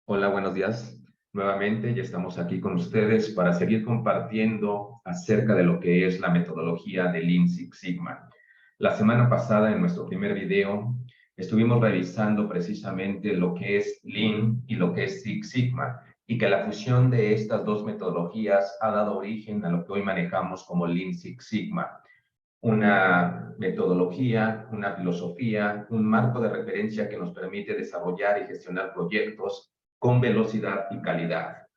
Hola, buenos días. Nuevamente ya estamos aquí con ustedes para seguir compartiendo acerca de lo que es la metodología de Lean Six Sigma. La semana pasada, en nuestro primer video, estuvimos revisando precisamente lo que es Lean y lo que es Six Sigma, y que la fusión de estas dos metodologías ha dado origen a lo que hoy manejamos como Lean Six Sigma. Una metodología, una filosofía, un marco de referencia que nos permite desarrollar y gestionar proyectos con velocidad y calidad.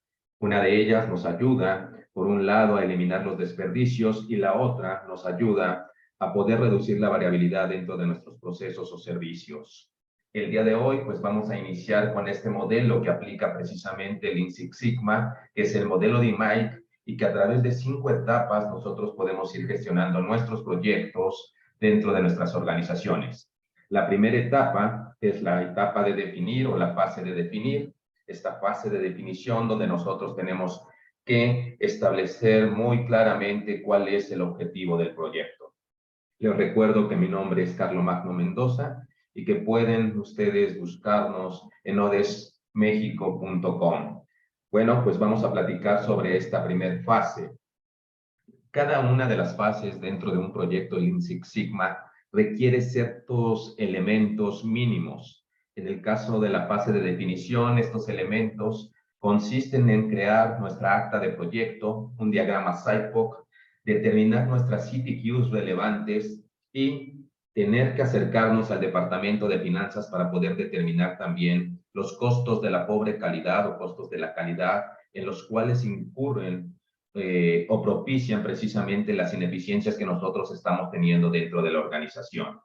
Una de ellas nos ayuda, por un lado, a eliminar los desperdicios y la otra nos ayuda a poder reducir la variabilidad dentro de nuestros procesos o servicios. El día de hoy, pues vamos a iniciar con este modelo que aplica precisamente el Lean Six Sigma, que es el modelo de Mike, y que a través de 5 etapas nosotros podemos ir gestionando nuestros proyectos dentro de nuestras organizaciones. La primera etapa es la etapa de definir o la fase de definir, esta fase de definición donde nosotros tenemos que establecer muy claramente cuál es el objetivo del proyecto. Les recuerdo que mi nombre es Carlos Magno Mendoza y que pueden ustedes buscarnos en odesmexico.com. Bueno, pues vamos a platicar sobre esta primera fase. Cada una de las fases dentro de un proyecto Lean Six Sigma requiere ciertos elementos mínimos. En el caso de la fase de definición, estos elementos consisten en crear nuestra acta de proyecto, un diagrama SIPOC, determinar nuestras CTQs relevantes y tener que acercarnos al departamento de finanzas para poder determinar también los costos de la pobre calidad o costos de la calidad en los cuales incurren o propician precisamente las ineficiencias que nosotros estamos teniendo dentro de la organización.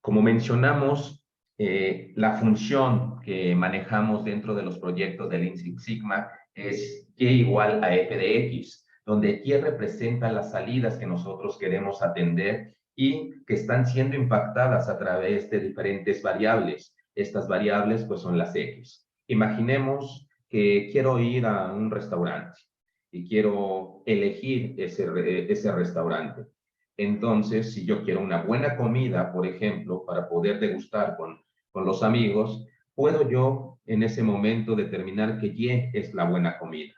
Como mencionamos, la función que manejamos dentro de los proyectos de Lean Six Sigma es Y igual a F de X, donde Y representa las salidas que nosotros queremos atender y que están siendo impactadas a través de diferentes variables. Estas variables pues son las X. Imaginemos que quiero ir a un restaurante y quiero elegir ese restaurante. Entonces, si yo quiero una buena comida, por ejemplo, para poder degustar con los amigos, puedo yo en ese momento determinar que Y es la buena comida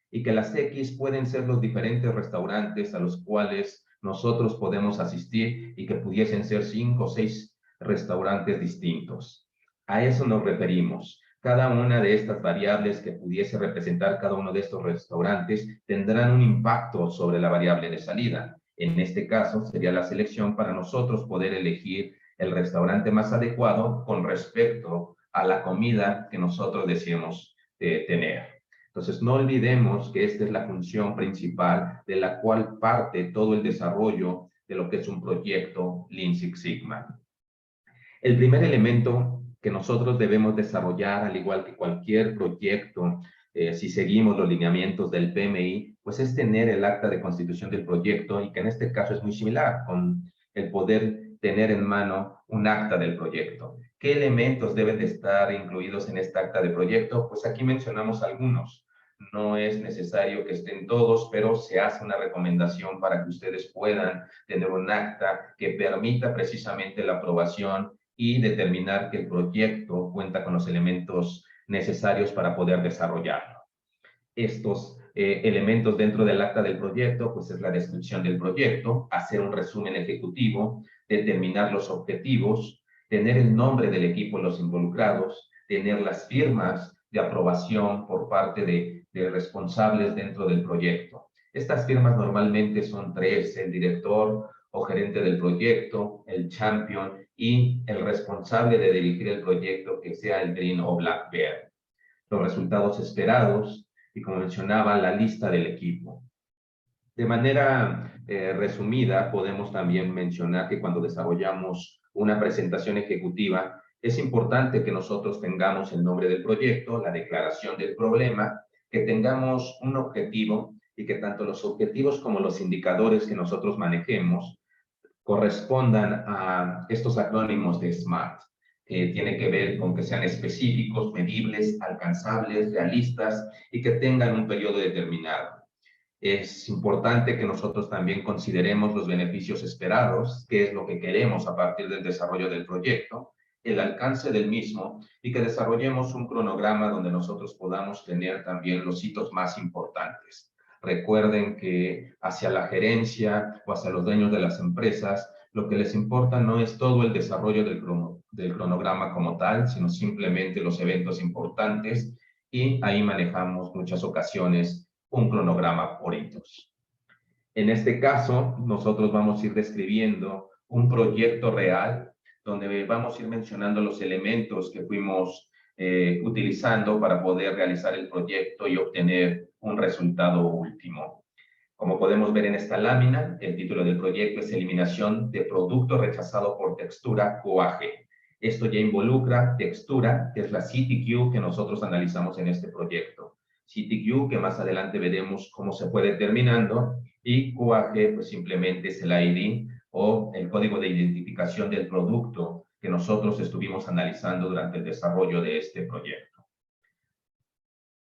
y que las X pueden ser los diferentes restaurantes a los cuales nosotros podemos asistir y que pudiesen ser 5 o 6 restaurantes distintos. A eso nos referimos. Cada una de estas variables que pudiese representar cada uno de estos restaurantes tendrán un impacto sobre la variable de salida. En este caso, sería la selección para nosotros poder elegir el restaurante más adecuado con respecto a la comida que nosotros deseemos tener. Entonces, no olvidemos que esta es la función principal de la cual parte todo el desarrollo de lo que es un proyecto Lean Six Sigma. El primer elemento que nosotros debemos desarrollar, al igual que cualquier proyecto, si seguimos los lineamientos del PMI, pues es tener el acta de constitución del proyecto y que en este caso es muy similar con el poder tener en mano un acta del proyecto. ¿Qué elementos deben de estar incluidos en esta acta de proyecto? Pues aquí mencionamos algunos. No es necesario que estén todos, pero se hace una recomendación para que ustedes puedan tener un acta que permita precisamente la aprobación y determinar que el proyecto cuenta con los elementos necesarios para poder desarrollarlo. Estos elementos dentro del acta del proyecto, pues es la descripción del proyecto, hacer un resumen ejecutivo, determinar los objetivos, tener el nombre del equipo de los involucrados, tener las firmas de aprobación por parte de responsables dentro del proyecto. Estas firmas normalmente son 3, el director o gerente del proyecto, el champion y el responsable de dirigir el proyecto, que sea el green o black bear. Los resultados esperados y, como mencionaba, la lista del equipo. De manera resumida, podemos también mencionar que cuando desarrollamos una presentación ejecutiva, es importante que nosotros tengamos el nombre del proyecto, la declaración del problema, que tengamos un objetivo y que tanto los objetivos como los indicadores que nosotros manejemos correspondan a estos acrónimos de SMART, que tiene que ver con que sean específicos, medibles, alcanzables, realistas y que tengan un periodo determinado. Es importante que nosotros también consideremos los beneficios esperados, qué es lo que queremos a partir del desarrollo del proyecto, el alcance del mismo y que desarrollemos un cronograma donde nosotros podamos tener también los hitos más importantes. Recuerden que hacia la gerencia o hacia los dueños de las empresas, lo que les importa no es todo el desarrollo del cronograma como tal, sino simplemente los eventos importantes, y ahí manejamos muchas ocasiones un cronograma por hitos. En este caso, nosotros vamos a ir describiendo un proyecto real donde vamos a ir mencionando los elementos que fuimos utilizando para poder realizar el proyecto y obtener un resultado último. Como podemos ver en esta lámina, el título del proyecto es Eliminación de producto rechazado por textura QAG. Esto ya involucra textura, que es la CTQ que nosotros analizamos en este proyecto. CTQ, que más adelante veremos cómo se fue determinando, y QAG, pues simplemente es el ID o el código de identificación del producto que nosotros estuvimos analizando durante el desarrollo de este proyecto.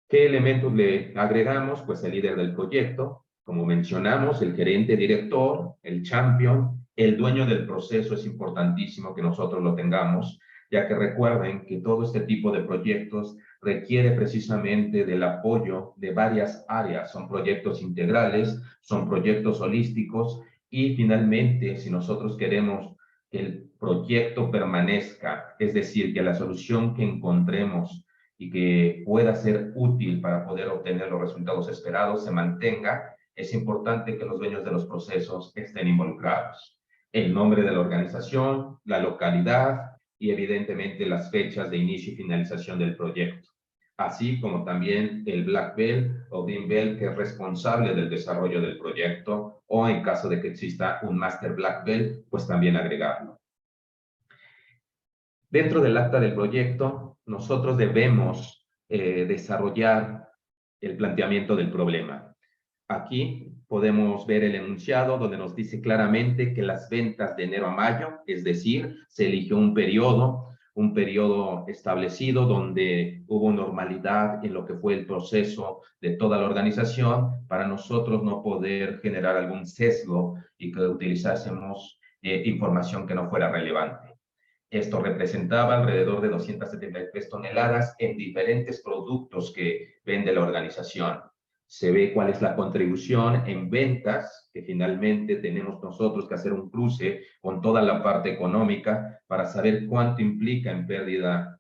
¿Qué elementos le agregamos? Pues el líder del proyecto, como mencionamos, el gerente director, el champion, el dueño del proceso. Es importantísimo que nosotros lo tengamos, ya que recuerden que todo este tipo de proyectos requiere precisamente del apoyo de varias áreas. Son proyectos integrales, son proyectos holísticos, y finalmente, si nosotros queremos que el proyecto permanezca, es decir, que la solución que encontremos y que pueda ser útil para poder obtener los resultados esperados se mantenga, es importante que los dueños de los procesos estén involucrados. El nombre de la organización, la localidad y evidentemente las fechas de inicio y finalización del proyecto, así como también el Black Belt o Green Belt, que es responsable del desarrollo del proyecto, o en caso de que exista un Master Black Belt, pues también agregarlo. Dentro del acta del proyecto, nosotros debemos desarrollar el planteamiento del problema. Aquí podemos ver el enunciado donde nos dice claramente que las ventas de enero a mayo, es decir, se eligió un periodo establecido donde hubo normalidad en lo que fue el proceso de toda la organización, para nosotros no poder generar algún sesgo y que utilizásemos información que no fuera relevante. Esto representaba alrededor de 273 toneladas en diferentes productos que vende la organización. Se ve cuál es la contribución en ventas, que finalmente tenemos nosotros que hacer un cruce con toda la parte económica para saber cuánto implica en pérdida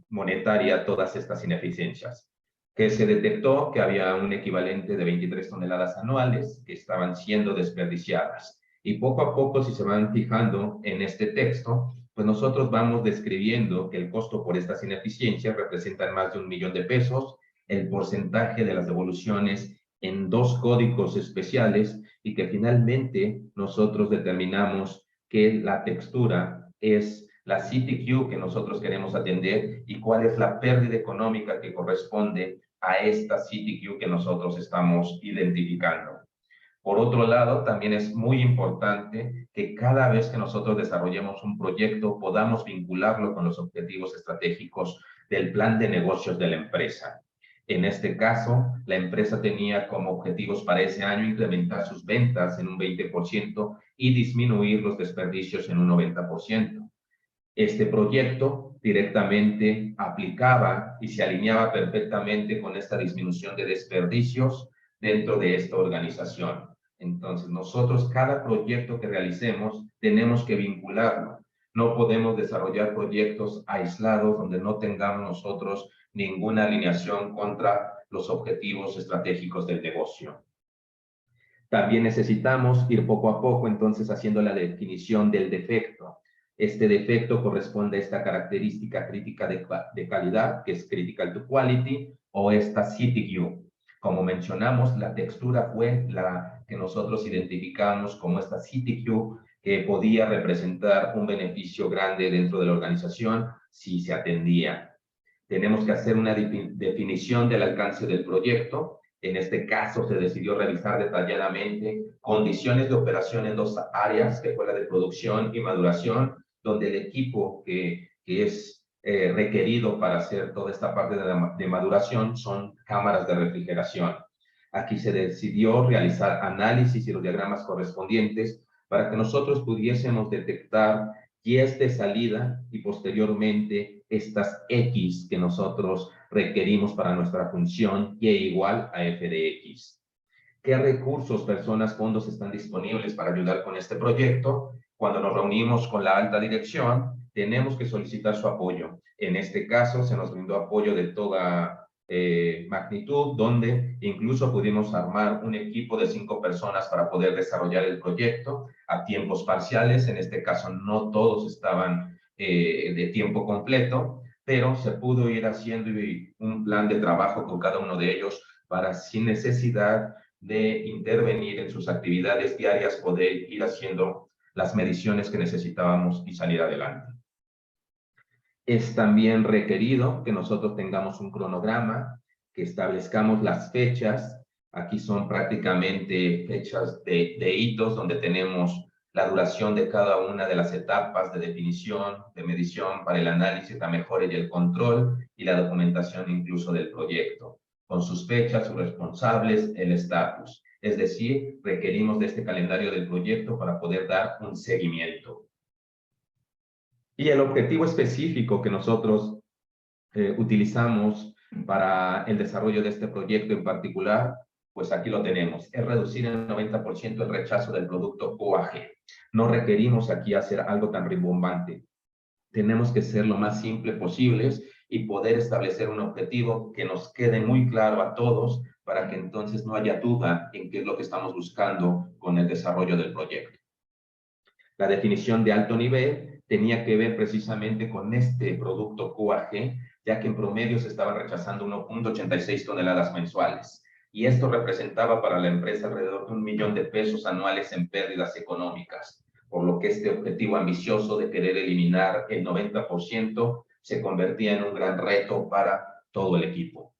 monetaria todas estas ineficiencias. Que se detectó que había un equivalente de 23 toneladas anuales que estaban siendo desperdiciadas. Y poco a poco, si se van fijando en este texto, pues nosotros vamos describiendo que el costo por estas ineficiencias representan más de $1 millón, el porcentaje de las devoluciones en 2 códigos especiales, y que finalmente nosotros determinamos que la textura es la CTQ que nosotros queremos atender y cuál es la pérdida económica que corresponde a esta CTQ que nosotros estamos identificando. Por otro lado, también es muy importante que cada vez que nosotros desarrollemos un proyecto podamos vincularlo con los objetivos estratégicos del plan de negocios de la empresa. En este caso, la empresa tenía como objetivos para ese año incrementar sus ventas en un 20% y disminuir los desperdicios en un 90%. Este proyecto directamente aplicaba y se alineaba perfectamente con esta disminución de desperdicios dentro de esta organización. Entonces, nosotros cada proyecto que realicemos tenemos que vincularlo. No podemos desarrollar proyectos aislados donde no tengamos nosotros ninguna alineación contra los objetivos estratégicos del negocio. También necesitamos ir poco a poco, entonces, haciendo la definición del defecto. Este defecto corresponde a esta característica crítica de calidad, que es Critical to Quality, o esta CTQ. Como mencionamos, la textura fue la que nosotros identificamos como esta CTQ, que podía representar un beneficio grande dentro de la organización si se atendía. Tenemos que hacer una definición del alcance del proyecto. En este caso, se decidió revisar detalladamente condiciones de operación en 2 áreas, que fue la de producción y maduración, donde el equipo que es requerido para hacer toda esta parte de maduración son cámaras de refrigeración. Aquí se decidió realizar análisis y los diagramas correspondientes para que nosotros pudiésemos detectar Y es de salida y posteriormente estas X que nosotros requerimos para nuestra función Y igual a f de X. ¿Qué recursos, personas, fondos están disponibles para ayudar con este proyecto? Cuando nos reunimos con la alta dirección, tenemos que solicitar su apoyo. En este caso, se nos brindó apoyo de toda magnitud, donde incluso pudimos armar un equipo de 5 personas para poder desarrollar el proyecto a tiempos parciales. En este caso, no todos estaban de tiempo completo, pero se pudo ir haciendo un plan de trabajo con cada uno de ellos para, sin necesidad de intervenir en sus actividades diarias, poder ir haciendo las mediciones que necesitábamos y salir adelante. Es también requerido que nosotros tengamos un cronograma, que establezcamos las fechas. Aquí son prácticamente fechas de hitos, donde tenemos la duración de cada una de las etapas de definición, de medición para el análisis, la mejora y el control, y la documentación incluso del proyecto, con sus fechas, sus responsables, el estatus. Es decir, requerimos de este calendario del proyecto para poder dar un seguimiento. Y el objetivo específico que nosotros utilizamos para el desarrollo de este proyecto en particular, pues aquí lo tenemos, es reducir en 90% el rechazo del producto OAG. No requerimos aquí hacer algo tan rimbombante. Tenemos que ser lo más simple posibles y poder establecer un objetivo que nos quede muy claro a todos para que entonces no haya duda en qué es lo que estamos buscando con el desarrollo del proyecto. La definición de alto nivel tenía que ver precisamente con este producto QAG, ya que en promedio se estaba rechazando 1.86 toneladas mensuales. Y esto representaba para la empresa alrededor de $1 millón de pesos anuales en pérdidas económicas, por lo que este objetivo ambicioso de querer eliminar el 90% se convertía en un gran reto para todo el equipo.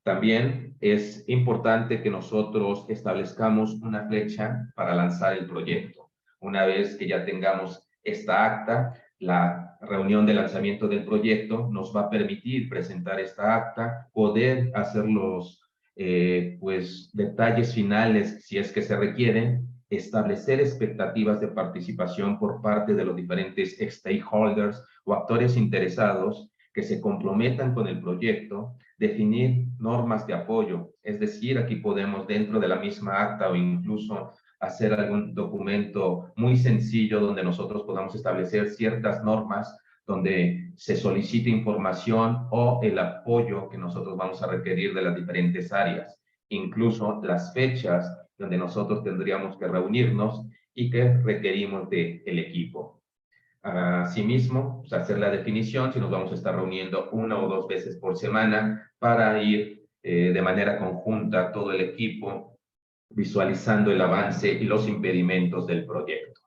También es importante que nosotros establezcamos una fecha para lanzar el proyecto. Una vez que ya tengamos esta acta, la reunión de lanzamiento del proyecto nos va a permitir presentar esta acta, poder hacer los detalles finales si es que se requieren, establecer expectativas de participación por parte de los diferentes stakeholders o actores interesados que se comprometan con el proyecto, definir normas de apoyo, es decir, aquí podemos dentro de la misma acta o incluso hacer algún documento muy sencillo donde nosotros podamos establecer ciertas normas donde se solicite información o el apoyo que nosotros vamos a requerir de las diferentes áreas, incluso las fechas donde nosotros tendríamos que reunirnos y que requerimos del equipo. Asimismo, pues hacer la definición si nos vamos a estar reuniendo 1 o 2 veces por semana para ir de manera conjunta todo el equipo visualizando el avance y los impedimentos del proyecto.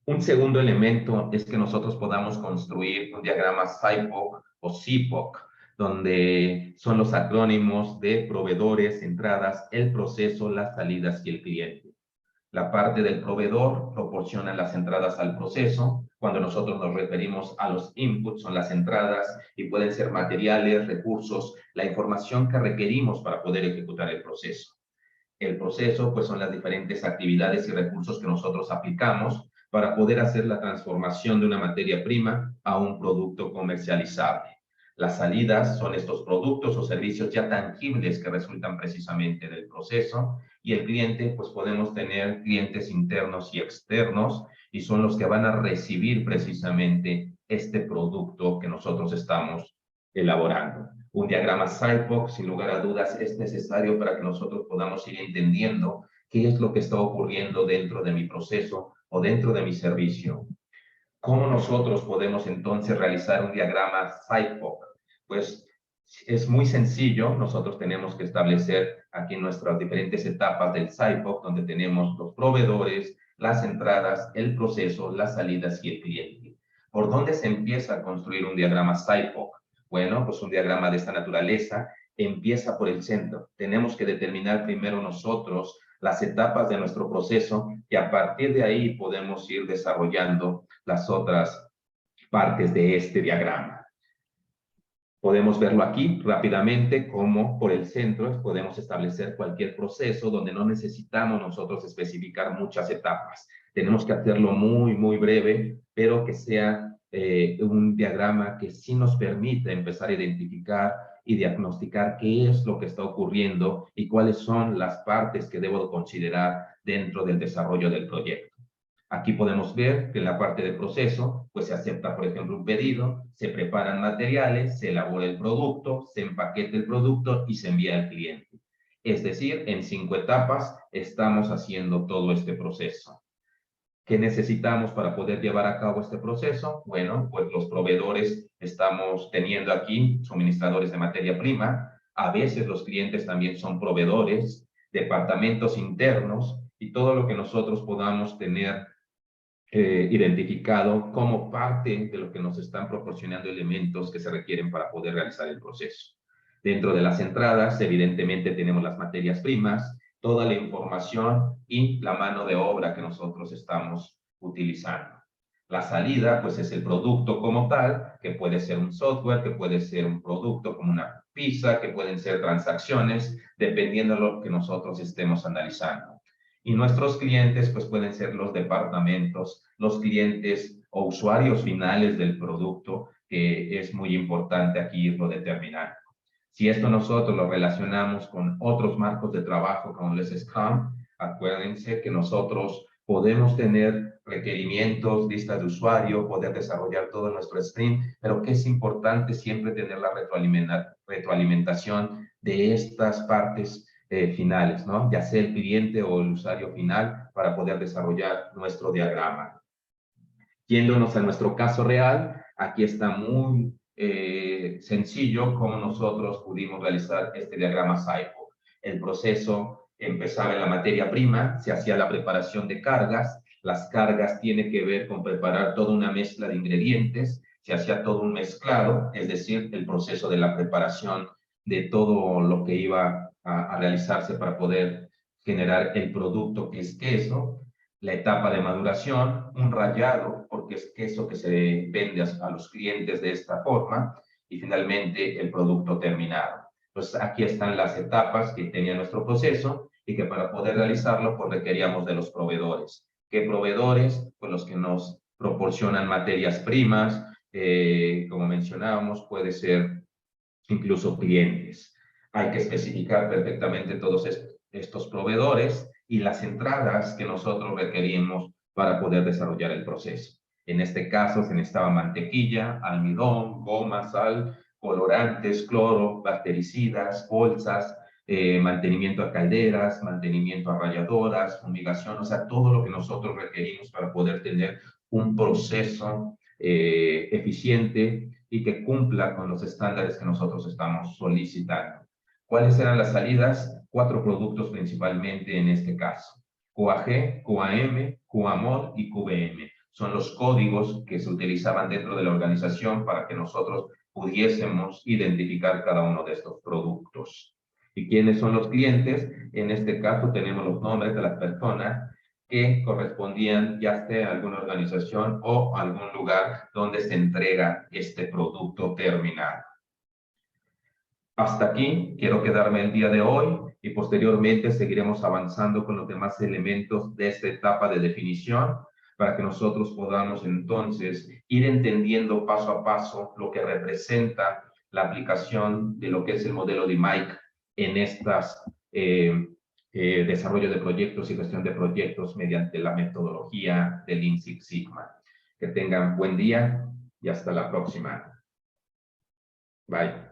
Un segundo elemento es que nosotros podamos construir un diagrama SIPOC o CIPOC, donde son los acrónimos de proveedores, entradas, el proceso, las salidas y el cliente. La parte del proveedor proporciona las entradas al proceso. Cuando nosotros nos referimos a los inputs, son las entradas y pueden ser materiales, recursos, la información que requerimos para poder ejecutar el proceso. El proceso, pues son las diferentes actividades y recursos que nosotros aplicamos para poder hacer la transformación de una materia prima a un producto comercializable. Las salidas son estos productos o servicios ya tangibles que resultan precisamente del proceso, y el cliente, pues podemos tener clientes internos y externos, y son los que van a recibir precisamente este producto que nosotros estamos elaborando. Un diagrama SIPOC, sin lugar a dudas, es necesario para que nosotros podamos ir entendiendo qué es lo que está ocurriendo dentro de mi proceso o dentro de mi servicio. ¿Cómo nosotros podemos entonces realizar un diagrama SIPOC? Pues es muy sencillo. Nosotros tenemos que establecer aquí nuestras diferentes etapas del SIPOC, donde tenemos los proveedores, las entradas, el proceso, las salidas y el cliente. ¿Por dónde se empieza a construir un diagrama SIPOC? Bueno, pues un diagrama de esta naturaleza empieza por el centro. Tenemos que determinar primero nosotros las etapas de nuestro proceso y a partir de ahí podemos ir desarrollando las otras partes de este diagrama. Podemos verlo aquí rápidamente, como por el centro podemos establecer cualquier proceso donde no necesitamos nosotros especificar muchas etapas. Tenemos que hacerlo muy, muy breve, pero que sea un diagrama que sí nos permita empezar a identificar y diagnosticar qué es lo que está ocurriendo y cuáles son las partes que debo considerar dentro del desarrollo del proyecto. Aquí podemos ver que en la parte de proceso, pues se acepta, por ejemplo, un pedido, se preparan materiales, se elabora el producto, se empaqueta el producto y se envía al cliente. Es decir, en 5 etapas estamos haciendo todo este proceso. ¿Qué necesitamos para poder llevar a cabo este proceso? Bueno, pues los proveedores estamos teniendo aquí suministradores de materia prima. A veces los clientes también son proveedores, departamentos internos y todo lo que nosotros podamos tener identificado como parte de lo que nos están proporcionando elementos que se requieren para poder realizar el proceso. Dentro de las entradas, evidentemente tenemos las materias primas, toda la información y la mano de obra que nosotros estamos utilizando. La salida, pues es el producto como tal, que puede ser un software, que puede ser un producto como una pizza, que pueden ser transacciones, dependiendo de lo que nosotros estemos analizando. Y nuestros clientes, pues pueden ser los departamentos, los clientes o usuarios finales del producto, que es muy importante aquí irlo determinando. Si esto nosotros lo relacionamos con otros marcos de trabajo, como el Scrum, acuérdense que nosotros podemos tener requerimientos, listas de usuario, poder desarrollar todo nuestro sprint, pero que es importante siempre tener la retroalimentación de estas partes finales, ¿no? Ya sea el cliente o el usuario final, para poder desarrollar nuestro diagrama. Yéndonos a nuestro caso real, aquí está muy sencillo cómo nosotros pudimos realizar este diagrama SIFO. El proceso empezaba en la materia prima, se hacía la preparación de cargas, las cargas tienen que ver con preparar toda una mezcla de ingredientes, se hacía todo un mezclado, es decir, el proceso de la preparación de todo lo que iba a realizarse para poder generar el producto que es queso. La etapa de maduración, un rallado, porque es queso que se vende a los clientes de esta forma, y finalmente el producto terminado. Pues aquí están las etapas que tenía nuestro proceso y que para poder realizarlo pues requeríamos de los proveedores. ¿Qué proveedores? Pues los que nos proporcionan materias primas, como mencionábamos, puede ser incluso clientes. Hay que especificar perfectamente todos estos proveedores y las entradas que nosotros requerimos para poder desarrollar el proceso. En este caso se necesitaba mantequilla, almidón, goma, sal, colorantes, cloro, bactericidas, bolsas, mantenimiento a calderas, mantenimiento a ralladoras, fumigación, o sea, todo lo que nosotros requerimos para poder tener un proceso eficiente y que cumpla con los estándares que nosotros estamos solicitando. ¿Cuáles eran las salidas? 4 productos principalmente en este caso. QAG, QAM, QAMOD y QBM. Son los códigos que se utilizaban dentro de la organización para que nosotros pudiésemos identificar cada uno de estos productos. ¿Y quiénes son los clientes? En este caso tenemos los nombres de las personas que correspondían ya sea a alguna organización o algún lugar donde se entrega este producto terminado. Hasta aquí quiero quedarme el día de hoy y posteriormente seguiremos avanzando con los demás elementos de esta etapa de definición para que nosotros podamos entonces ir entendiendo paso a paso lo que representa la aplicación de lo que es el modelo de MAIC en estas desarrollo de proyectos y gestión de proyectos mediante la metodología del Lean Six Sigma. Que tengan buen día y hasta la próxima. Bye.